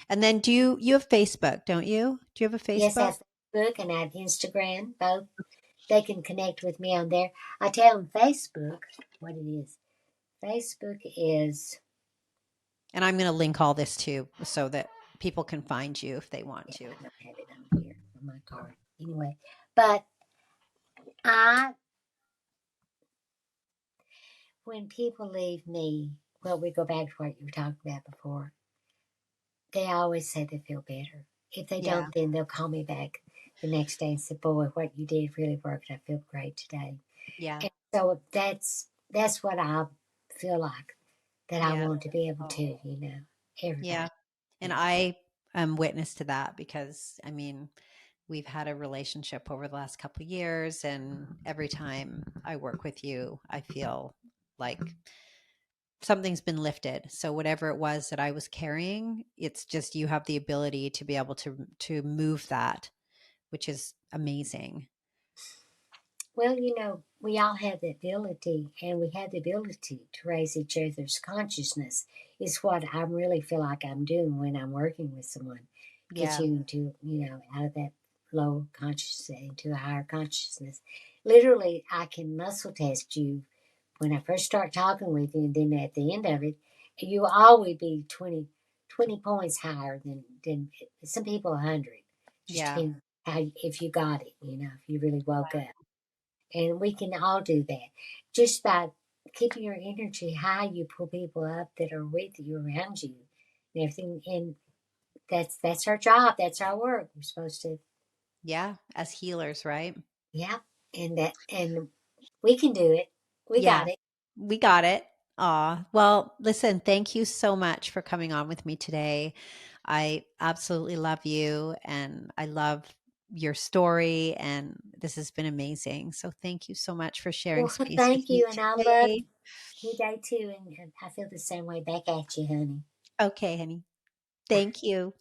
And then you have Facebook, don't you? Do you have a Yes, I Facebook? have Facebook and I have Instagram, both. They can connect with me on there. I tell them Facebook, what it is. Facebook is, And I'm going to link all this too so that people can find you if they want yeah, to. I don't have it on here on my card. Anyway, but I, when people leave me, well, we go back to what you were talking about before. They always say they feel better. If they Yeah. don't, then they'll call me back the next day and say, "Boy, what you did really worked. I feel great today." Yeah. And so that's what I feel like that I Yeah. want to be able Oh, to, everybody. yeah. And I am witness to that because I mean, we've had a relationship over the last couple of years, and every time I work with you, I feel like something's been lifted. So whatever it was that I was carrying, it's just you have the ability to be able to move that, which is amazing. Well, we all have the ability, and we have the ability to raise each other's consciousness. Is what I really feel like I'm doing when I'm working with someone, get Yeah. you into, out of that low consciousness into a higher consciousness. Literally, I can muscle test you when I first start talking with you, and then at the end of it, you will always be 20 points higher than some people 100. Just Yeah. depends how if you got it, if you really woke up. And we can all do that. Just by keeping your energy high, you pull people up that are with you, around you, and everything. And that's our job. That's our work. We're supposed to, Yeah. As healers, right? yeah. And we can do it. We Yeah. got it. We got it. Aw. Well, listen, thank you so much for coming on with me today. I absolutely love you and I love your story, and this has been amazing. So thank you so much for sharing Well, space with thank me you, and I love today. you day too, and I feel the same way back at you, honey. Okay, honey. Thank you.